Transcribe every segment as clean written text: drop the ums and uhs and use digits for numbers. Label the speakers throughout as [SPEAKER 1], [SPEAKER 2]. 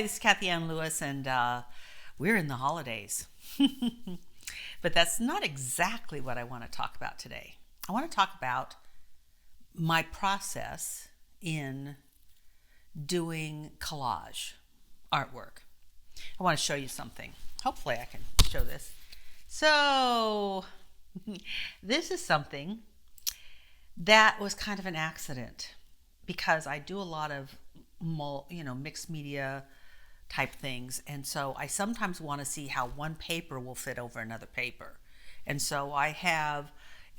[SPEAKER 1] Hi, this is Kathianne Lewis, and we're in the holidays. But that's not exactly what I want to talk about today. I want to talk about my process in doing collage artwork. I want to show you something. Hopefully, I can show this. So, this is something that was kind of an accident because I do a lot of mixed media type things, and so I sometimes want to see how one paper will fit over another paper. And so I have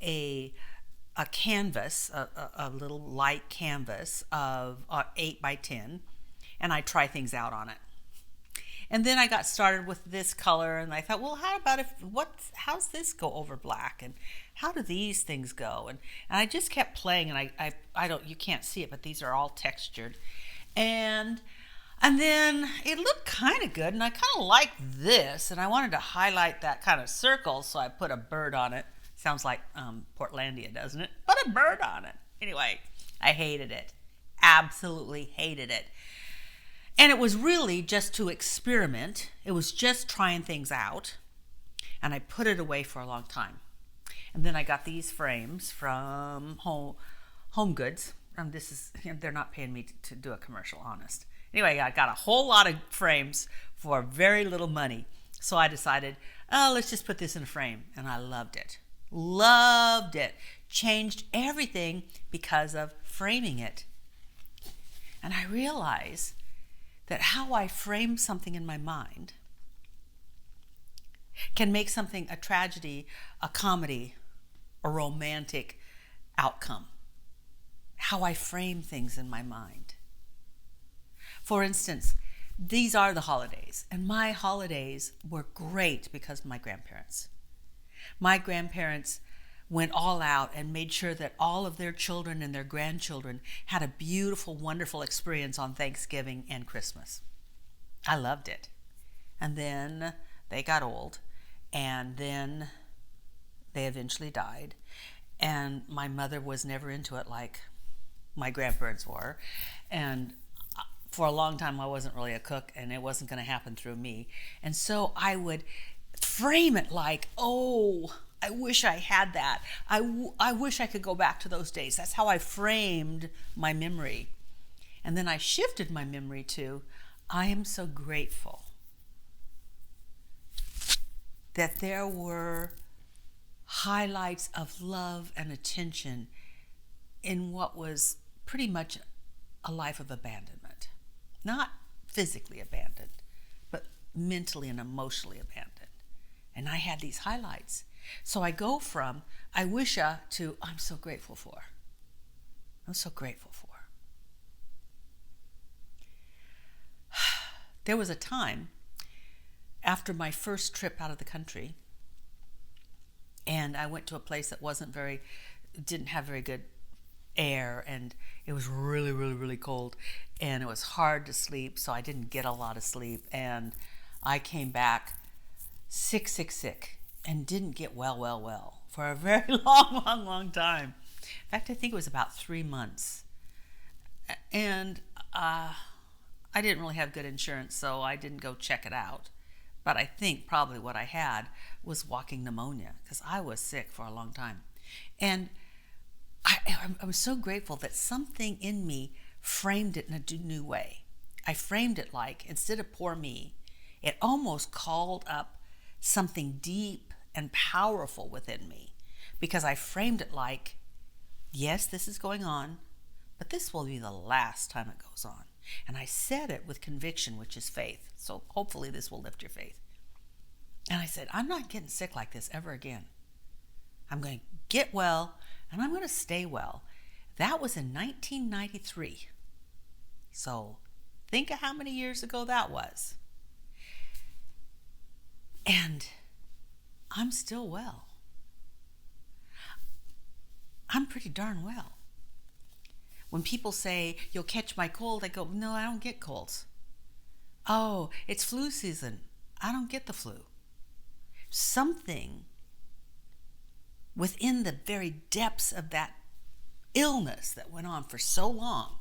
[SPEAKER 1] a canvas, a little light canvas of 8 by 10, and I try things out on it. And then I got started with this color, and I thought, well, how about how's this go over black, and how do these things go? And I just kept playing, and I don't, you can't see it, but these are all textured, and then it looked kind of good, and I kind of liked this, and I wanted to highlight that kind of circle, so I put a bird on it. Sounds like Portlandia, doesn't it? Put a bird on it. Anyway, I hated it. Absolutely hated it. And it was really just to experiment. It was just trying things out, and I put it away for a long time. And then I got these frames from Home Goods. They're not paying me to do a commercial, honest. Anyway, I got a whole lot of frames for very little money. So I decided, let's just put this in a frame. And I loved it. Loved it. Changed everything because of framing it. And I realized that how I frame something in my mind can make something a tragedy, a comedy, a romantic outcome. How I frame things in my mind. For instance, these are the holidays, and my holidays were great because of my grandparents. My grandparents went all out and made sure that all of their children and their grandchildren had a beautiful, wonderful experience on Thanksgiving and Christmas. I loved it. And then they got old, and then they eventually died, and my mother was never into it like my grandparents were, and for a long time I wasn't really a cook, and it wasn't going to happen through me. And so I would frame it like, oh, I wish I had that. I wish I could go back to those days. That's how I framed my memory. And then I shifted my memory to, I am so grateful that there were highlights of love and attention in what was pretty much a life of abandonment. Not physically abandoned, but mentally and emotionally abandoned. And I had these highlights. So I go from I wish to I'm so grateful for. I'm so grateful for. There was a time after my first trip out of the country, and I went to a place that didn't have very good air, and it was really, really, really cold, and it was hard to sleep, so I didn't get a lot of sleep, and I came back sick, and didn't get well for a very long time. In fact, I think it was about 3 months. And I didn't really have good insurance, so I didn't go check it out. But I think probably what I had was walking pneumonia, because I was sick for a long time. And I was so grateful that something in me framed it in a new way. I framed it like, instead of poor me, it almost called up something deep and powerful within me, because I framed it like, yes, this is going on, but this will be the last time it goes on. And I said it with conviction, which is faith. So hopefully this will lift your faith. And I said, I'm not getting sick like this ever again. I'm going to get well, and I'm going to stay well. That was in 1993. So think of how many years ago that was. And I'm still well. I'm pretty darn well. When people say, you'll catch my cold, I go, no, I don't get colds. Oh, it's flu season. I don't get the flu. Something within the very depths of that illness that went on for so long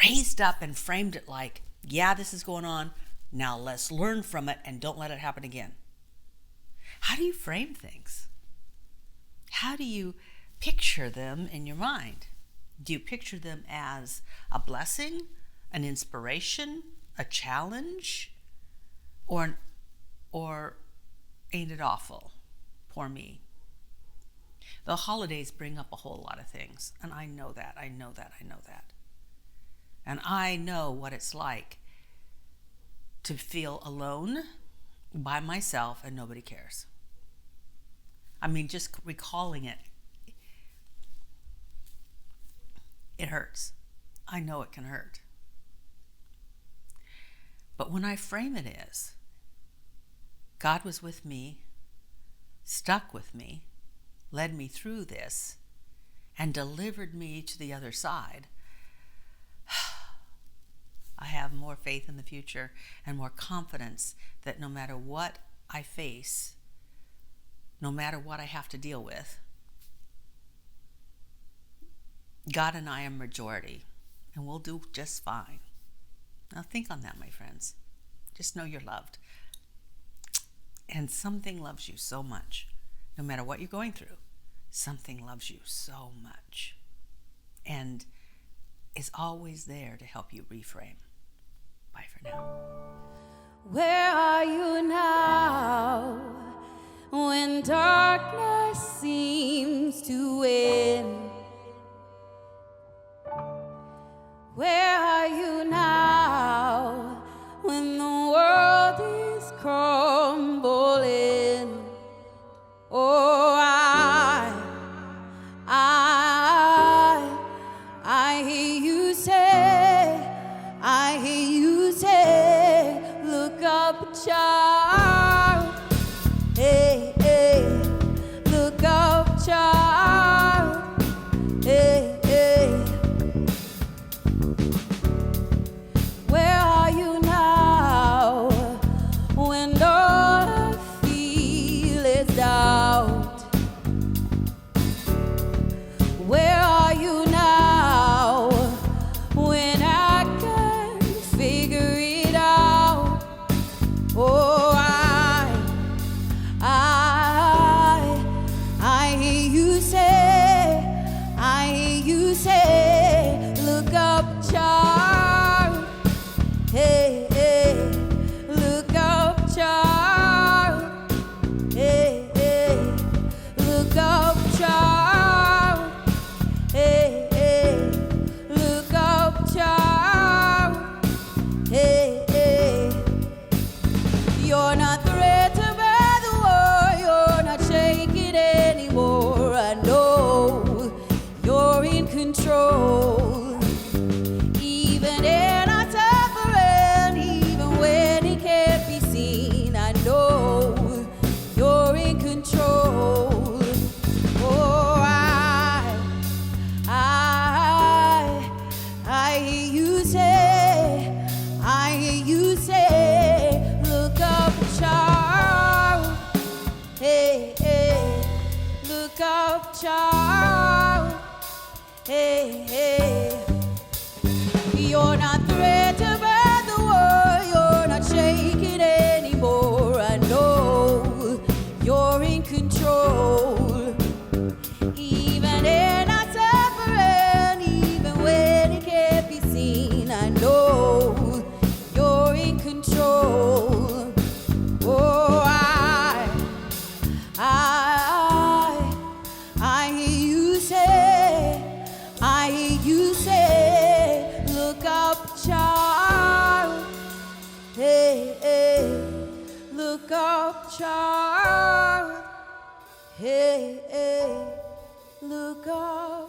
[SPEAKER 1] raised up and framed it like, Yeah, this is going on. Now let's learn from it and don't let it happen again. How do you frame things? How do you picture them in your mind? Do you picture them as a blessing, an inspiration, a challenge, or ain't it awful? Poor me. The holidays bring up a whole lot of things, and I know that. And I know what it's like to feel alone by myself and nobody cares. I mean, just recalling it, it hurts. I know it can hurt. But when I frame it as, God was with me, stuck with me, led me through this, and delivered me to the other side, I have more faith in the future and more confidence that no matter what I face, no matter what I have to deal with, God and I are majority, and we'll do just fine. Now think on that, my friends. Just know you're loved. And something loves you so much. No matter what you're going through, something loves you so much. And is always there to help you reframe. Bye for now.
[SPEAKER 2] Where are you now when darkness seems to win? Where are you now when the world is crumbling? Oh, I hear you say, look up, child. Hey, hey, look up, child. Hey, hey. Where are you now when all I feel is doubt? Where are you now when I can't figure it out? Oh, I hear you say, look up, child. Hey, hey, look up, child. Hey, hey, look up, child. Hey, hey, look up, child. Hey, hey. You're not threatened by the war. You're not shaking anymore. I know you're in control. Even in our suffering, even when it can't be seen, I know you're in control. Oh, I hear you say, look up, child. Hey, hey, look up, child. Hey, hey. You're not threatened by the war. You're not shaking anymore. I know you're in control. Even in our suffering, even when it can't be seen, I know you're in control. Oh, I hear you say, look up, child. Hey, hey, look up, child. Hey, hey, look up.